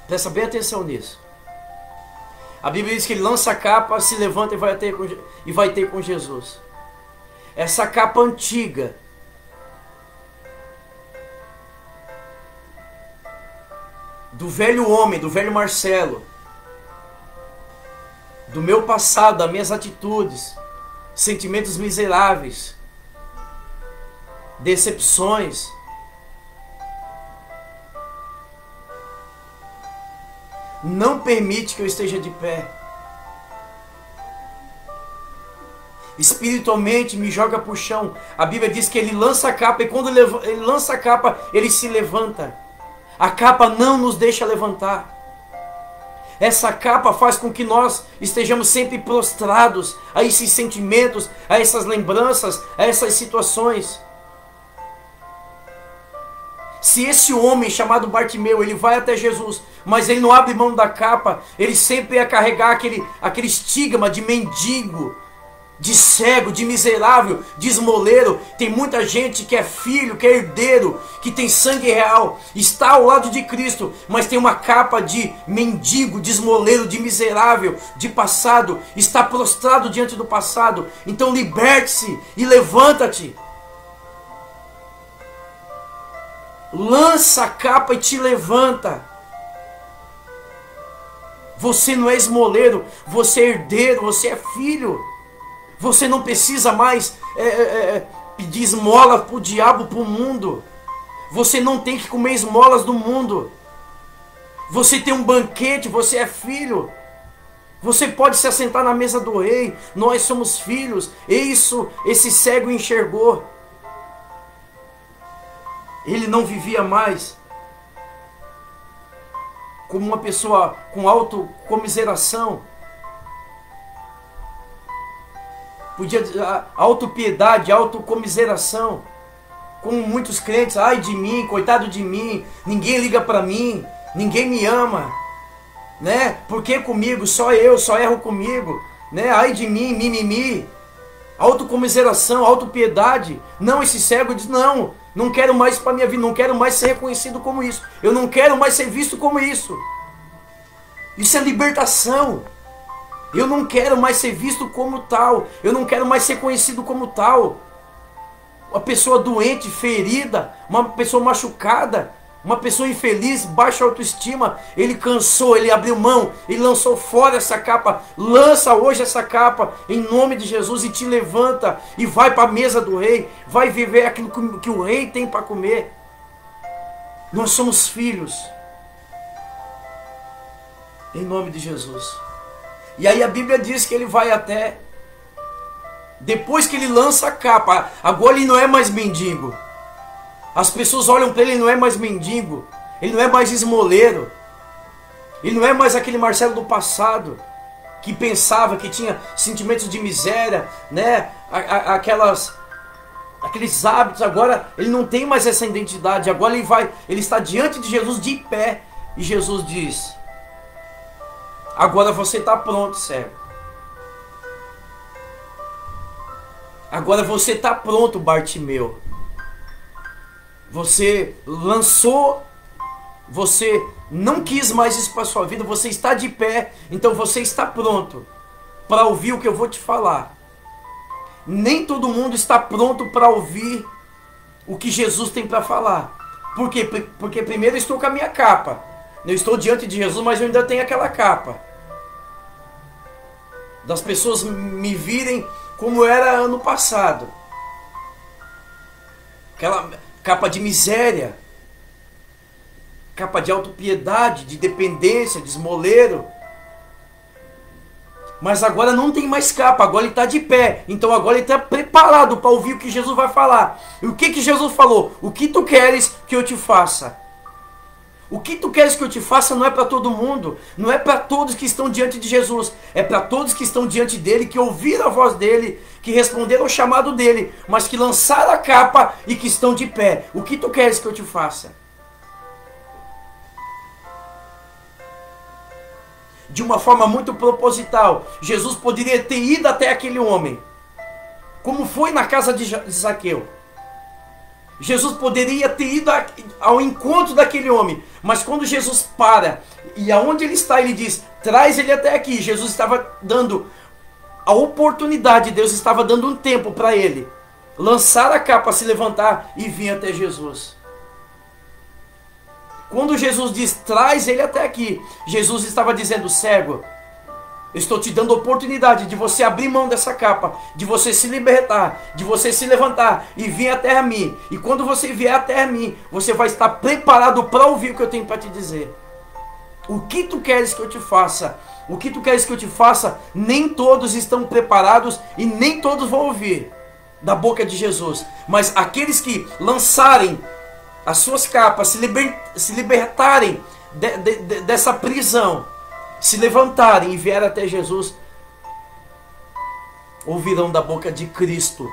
[SPEAKER 1] Presta bem atenção nisso. A Bíblia diz que ele lança a capa, se levanta e vai ter com Jesus. Essa capa antiga, do velho homem, do velho Marcelo, do meu passado, das minhas atitudes, sentimentos miseráveis, decepções, não permite que eu esteja de pé. Espiritualmente me joga para o chão. A Bíblia diz que ele lança a capa, e quando ele lança a capa, ele se levanta. A capa não nos deixa levantar. Essa capa faz com que nós estejamos sempre prostrados a esses sentimentos, a essas lembranças, a essas situações. Se esse homem chamado Bartimeu, ele vai até Jesus, mas ele não abre mão da capa, ele sempre ia carregar aquele estigma de mendigo, de cego, de miserável, de esmoleiro. Tem muita gente que é filho, que é herdeiro, que tem sangue real, está ao lado de Cristo, mas tem uma capa de mendigo, de esmoleiro, de miserável, de passado, está prostrado diante do passado. Então liberte-se e levanta-te. Lança a capa e te levanta. Você não é esmoleiro, você é herdeiro, você é filho. Você não precisa mais pedir esmola para o diabo, para o mundo. Você não tem que comer esmolas do mundo. Você tem um banquete, você é filho. Você pode se assentar na mesa do rei. Nós somos filhos. Isso esse cego enxergou. Ele não vivia mais como uma pessoa com autocomiseração. Podia autopiedade, autocomiseração. Como muitos crentes, ai de mim, coitado de mim, ninguém liga para mim, ninguém me ama, né? Por que comigo? Só eu, só erro comigo, né? Ai de mim, mimimi. Autocomiseração, autopiedade. Não, esse cego diz: não quero mais para minha vida, não quero mais ser reconhecido como isso. Eu não quero mais ser visto como isso. Isso é libertação. Eu não quero mais ser visto como tal. Eu não quero mais ser conhecido como tal. Uma pessoa doente, ferida, uma pessoa machucada, uma pessoa infeliz, baixa autoestima. Ele cansou, ele abriu mão, ele lançou fora essa capa. Lança hoje essa capa em nome de Jesus e te levanta e vai para a mesa do rei. Vai viver aquilo que o rei tem para comer. Nós somos filhos. Em nome de Jesus. E aí a Bíblia diz que ele vai até, depois que ele lança a capa, agora ele não é mais mendigo. As pessoas olham para ele, ele não é mais mendigo, ele não é mais esmoleiro, ele não é mais aquele Marcelo do passado, que pensava, que tinha sentimentos de miséria, né? Aqueles hábitos. Agora ele não tem mais essa identidade. Agora ele está diante de Jesus de pé, e Jesus diz: agora você está pronto, cego. Agora você está pronto, Bartimeu. Você lançou, você não quis mais isso para a sua vida, você está de pé, então você está pronto para ouvir o que eu vou te falar. Nem todo mundo está pronto para ouvir o que Jesus tem para falar. Por quê? Porque primeiro eu estou com a minha capa. Eu estou diante de Jesus, mas eu ainda tenho aquela capa. Das pessoas me virem como era ano passado. Aquela capa de miséria. Capa de autopiedade, de dependência, de esmoleiro. Mas agora não tem mais capa, agora ele está de pé. Então agora ele está preparado para ouvir o que Jesus vai falar. E o que Jesus falou? O que tu queres que eu te faça? O que tu queres que eu te faça não é para todo mundo, não é para todos que estão diante de Jesus, é para todos que estão diante dele, que ouviram a voz dele, que responderam ao chamado dele, mas que lançaram a capa e que estão de pé. O que tu queres que eu te faça? De uma forma muito proposital, Jesus poderia ter ido até aquele homem, como foi na casa de Zaqueu. Jesus poderia ter ido ao encontro daquele homem, mas quando Jesus para, e aonde ele está, ele diz, traz ele até aqui. Jesus estava dando a oportunidade, Deus estava dando um tempo para ele lançar a capa, se levantar e vir até Jesus. Quando Jesus diz, traz ele até aqui, Jesus estava dizendo, cego, eu estou te dando a oportunidade de você abrir mão dessa capa, de você se libertar, de você se levantar e vir até a mim. E quando você vier até a mim, você vai estar preparado para ouvir o que eu tenho para te dizer. O que tu queres que eu te faça? O que tu queres que eu te faça? Nem todos estão preparados e nem todos vão ouvir da boca de Jesus. Mas aqueles que lançarem as suas capas, se libertarem dessa prisão, se levantarem e vierem até Jesus, ouvirão da boca de Cristo.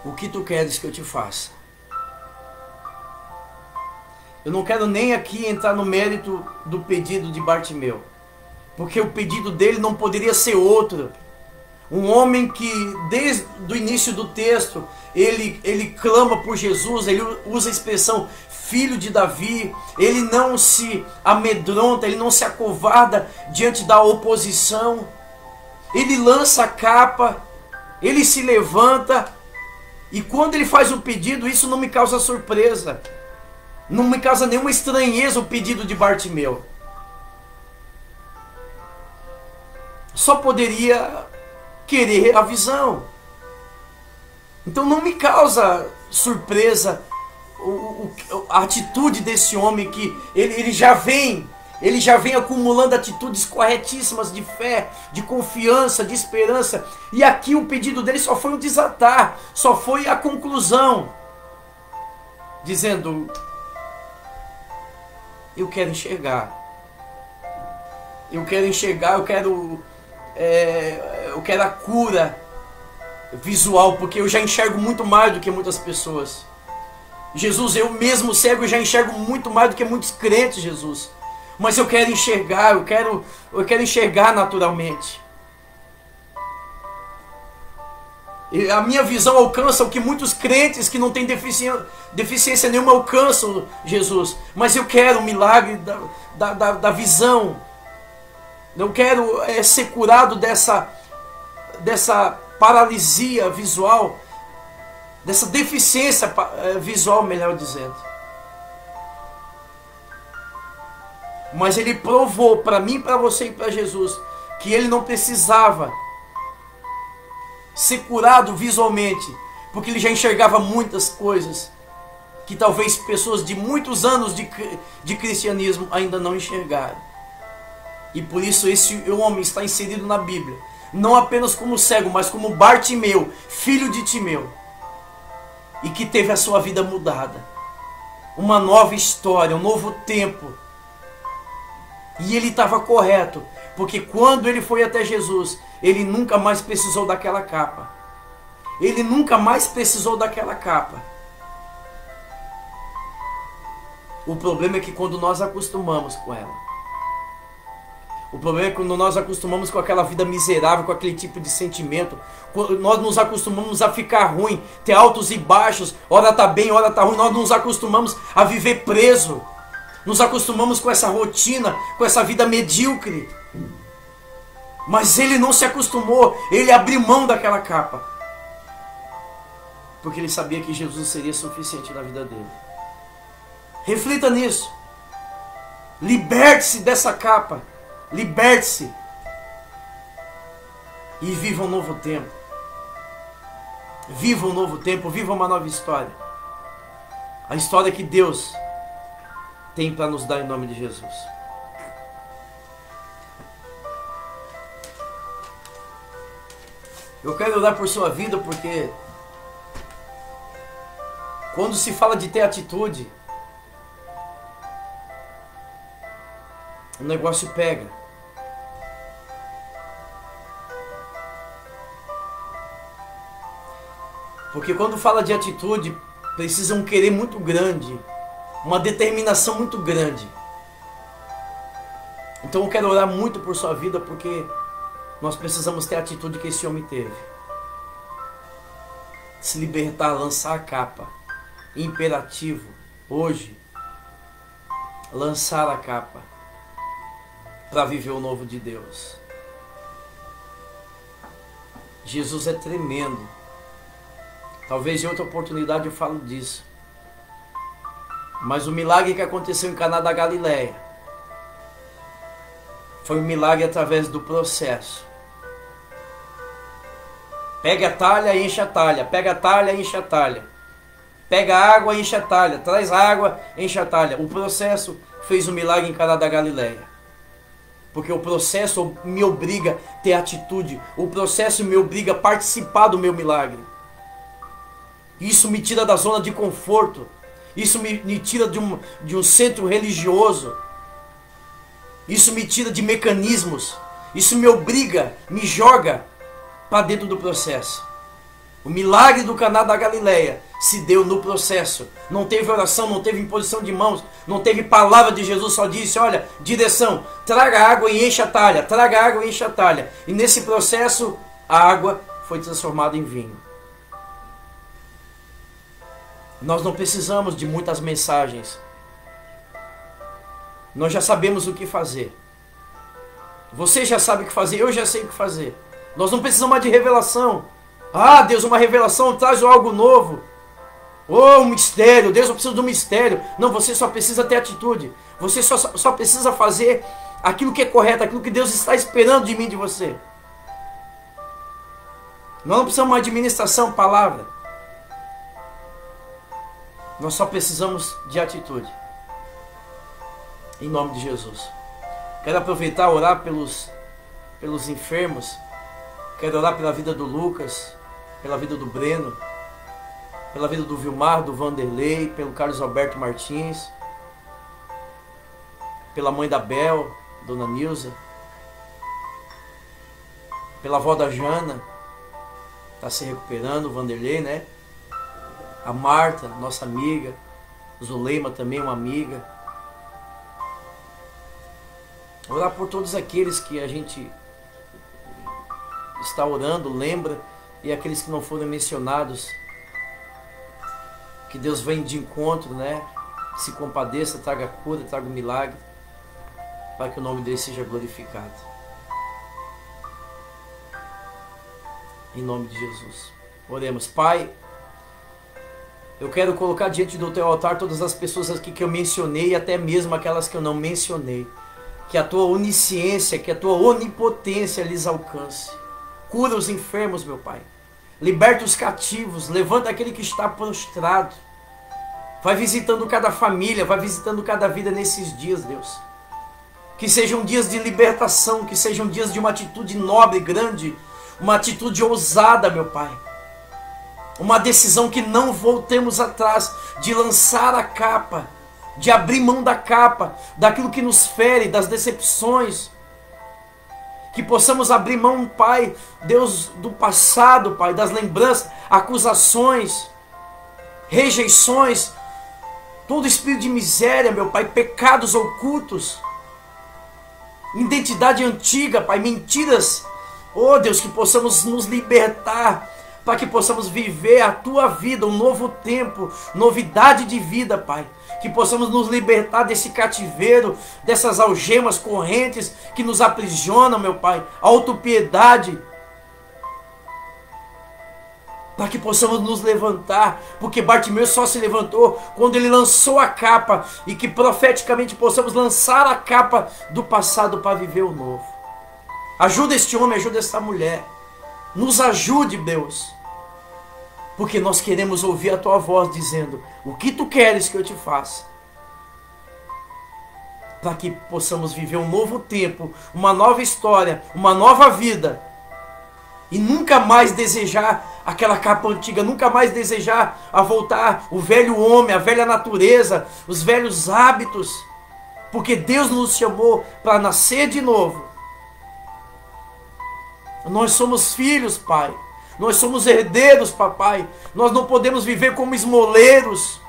[SPEAKER 1] O que tu queres que eu te faça? Eu não quero nem aqui entrar no mérito do pedido de Bartimeu, porque o pedido dele não poderia ser outro. Um homem que desde o início do texto ele clama por Jesus, ele usa a expressão filho de Davi, ele não se amedronta, ele não se acovarda diante da oposição, ele lança a capa, ele se levanta, e quando ele faz o pedido, isso não me causa surpresa, não me causa nenhuma estranheza o pedido de Bartimeu. Só poderia querer a visão. Então não me causa surpresa a atitude desse homem, que ele já vem acumulando atitudes corretíssimas de fé, de confiança, de esperança. E aqui o pedido dele só foi um desatar, só foi a conclusão, dizendo, eu quero enxergar, eu quero a cura visual, porque eu já enxergo muito mais do que muitas pessoas. Jesus, eu mesmo cego já enxergo muito mais do que muitos crentes, Jesus. Mas eu quero enxergar, eu quero enxergar naturalmente. E a minha visão alcança o que muitos crentes que não têm deficiência nenhuma alcançam, Jesus. Mas eu quero o milagre da visão. Eu quero ser curado dessa paralisia visual, dessa deficiência visual, melhor dizendo. Mas ele provou para mim, para você e para Jesus que ele não precisava ser curado visualmente, porque ele já enxergava muitas coisas que talvez pessoas de muitos anos de cristianismo ainda não enxergaram. E por isso esse homem está inserido na Bíblia, não apenas como cego, mas como Bartimeu, filho de Timeu, e que teve a sua vida mudada, uma nova história, um novo tempo. E ele estava correto, porque quando ele foi até Jesus, ele nunca mais precisou daquela capa. Ele nunca mais precisou daquela capa. O problema é que quando nós acostumamos com ela, o problema é quando nós acostumamos com aquela vida miserável, com aquele tipo de sentimento, quando nós nos acostumamos a ficar ruim, ter altos e baixos, hora tá bem, hora tá ruim, nós nos acostumamos a viver preso, nos acostumamos com essa rotina, com essa vida medíocre. Mas ele não se acostumou, ele abriu mão daquela capa, porque ele sabia que Jesus seria suficiente na vida dele. Reflita nisso, liberte-se dessa capa. Liberte-se e viva um novo tempo. Viva um novo tempo, viva uma nova história. A história que Deus tem para nos dar em nome de Jesus. Eu quero orar por sua vida, porque Quando se fala de ter atitude, o negócio pega. Porque quando fala de atitude, precisa um querer muito grande, uma determinação muito grande. Então eu quero orar muito por sua vida, porque nós precisamos ter a atitude que esse homem teve. Se libertar, lançar a capa. Imperativo, hoje, lançar a capa para viver o novo de Deus. Jesus é tremendo. Talvez em outra oportunidade eu falo disso. Mas o milagre que aconteceu em Caná da Galileia foi um milagre através do processo. Pega a talha e enche a talha. Pega a talha e enche a talha. Pega a água e enche a talha. Traz água, enche a talha. O processo fez um milagre em Caná da Galileia. Porque o processo me obriga a ter atitude. O processo me obriga a participar do meu milagre. Isso me tira da zona de conforto. Isso me tira de um centro religioso. Isso me tira de mecanismos. Isso me obriga, me joga para dentro do processo. O milagre do Caná da Galileia se deu no processo. Não teve oração, não teve imposição de mãos, não teve palavra de Jesus, só disse, olha, direção, traga água e encha a talha, traga água e encha a talha. E nesse processo, a água foi transformada em vinho. Nós não precisamos de muitas mensagens. Nós já sabemos o que fazer. Você já sabe o que fazer, eu já sei o que fazer. Nós não precisamos mais de revelação. Ah, Deus, uma revelação traz algo novo. Oh, um mistério, Deus, eu preciso de um mistério. Não, você só precisa ter atitude. Você só precisa fazer aquilo que é correto, aquilo que Deus está esperando de mim, de você. Nós não precisamos mais de ministração, palavra. Nós só precisamos de atitude. Em nome de Jesus. Quero aproveitar e orar pelos enfermos. Quero orar pela vida do Lucas, pela vida do Breno, pela vida do Vilmar, do Vanderlei, pelo Carlos Alberto Martins, pela mãe da Bel, Dona Nilza, pela avó da Jana, está se recuperando, o Vanderlei, né? A Marta, nossa amiga, Zuleima também, uma amiga. Orar por todos aqueles que a gente está orando, lembra, e aqueles que não foram mencionados, que Deus vem de encontro, né? Se compadeça, traga cura, traga um milagre, para que o nome dele seja glorificado. Em nome de Jesus. Oremos. Pai, eu quero colocar diante do teu altar todas as pessoas aqui que eu mencionei, e até mesmo aquelas que eu não mencionei. Que a tua onisciência, que a tua onipotência lhes alcance. Cura os enfermos, meu Pai. Liberta os cativos. Levanta aquele que está prostrado. Vai visitando cada família. Vai visitando cada vida nesses dias, Deus. Que sejam dias de libertação. Que sejam dias de uma atitude nobre, grande. Uma atitude ousada, meu Pai. Uma decisão que não voltemos atrás. De lançar a capa. De abrir mão da capa. Daquilo que nos fere. Das decepções. Que possamos abrir mão, Pai, Deus, do passado, Pai, das lembranças, acusações, rejeições, todo espírito de miséria, meu Pai, pecados ocultos, identidade antiga, Pai, mentiras. Oh, Deus, que possamos nos libertar, para que possamos viver a Tua vida, um novo tempo, novidade de vida, Pai. Que possamos nos libertar desse cativeiro, dessas algemas, correntes que nos aprisionam, meu Pai. Autopiedade. Para que possamos nos levantar, porque Bartimeu só se levantou quando ele lançou a capa, e que profeticamente possamos lançar a capa do passado para viver o novo. Ajuda este homem, ajuda esta mulher. Nos ajude, Deus. Porque nós queremos ouvir a Tua voz dizendo: o que Tu queres que eu te faça? Para que possamos viver um novo tempo, uma nova história, uma nova vida. E nunca mais desejar aquela capa antiga, nunca mais desejar a voltar o velho homem, a velha natureza, os velhos hábitos, porque Deus nos chamou para nascer de novo. Nós somos filhos, Pai. Nós somos herdeiros, papai. Nós não podemos viver como esmoleiros,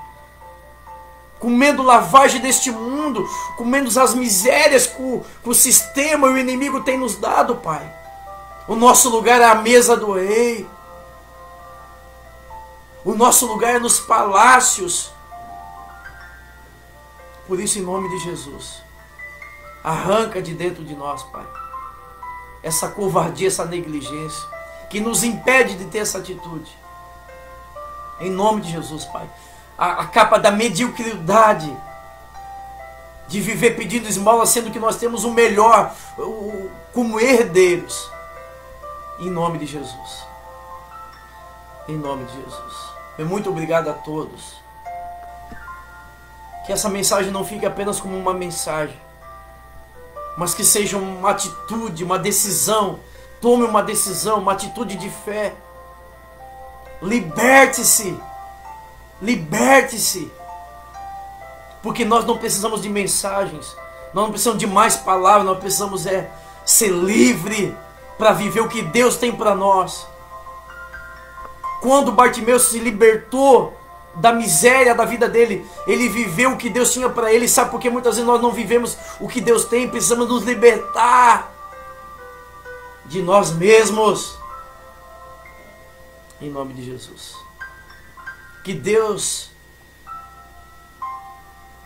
[SPEAKER 1] comendo lavagem deste mundo, comendo as misérias que o sistema e o inimigo tem nos dado, Pai. O nosso lugar é a mesa do rei. O nosso lugar é nos palácios. Por isso, em nome de Jesus, arranca de dentro de nós, Pai, essa covardia, essa negligência que nos impede de ter essa atitude. Em nome de Jesus, Pai. A capa da mediocridade, de viver pedindo esmola, sendo que nós temos o melhor, como herdeiros. Em nome de Jesus. Em nome de Jesus. Muito obrigado a todos. Que essa mensagem não fique apenas como uma mensagem, mas que seja uma atitude, uma decisão. Tome uma decisão, uma atitude de fé. Liberte-se. Liberte-se. Porque nós não precisamos de mensagens. Nós não precisamos de mais palavras. Nós precisamos ser livre para viver o que Deus tem para nós. Quando Bartimeu se libertou da miséria da vida dele, ele viveu o que Deus tinha para ele. Sabe por que muitas vezes nós não vivemos o que Deus tem? Precisamos nos libertar de nós mesmos. Em nome de Jesus. Que Deus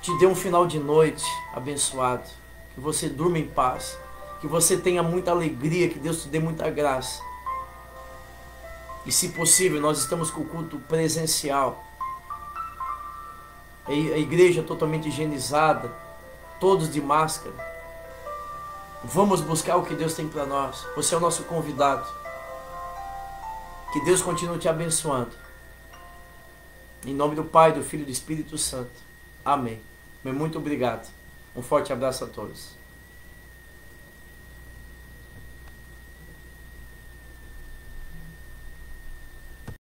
[SPEAKER 1] te dê um final de noite abençoado. Que você durma em paz. Que você tenha muita alegria. Que Deus te dê muita graça. E se possível, nós estamos com o culto presencial. A igreja totalmente higienizada. Todos de máscara. Vamos buscar o que Deus tem para nós. Você é o nosso convidado. Que Deus continue te abençoando. Em nome do Pai, do Filho e do Espírito Santo. Amém. Muito obrigado. Um forte abraço a todos.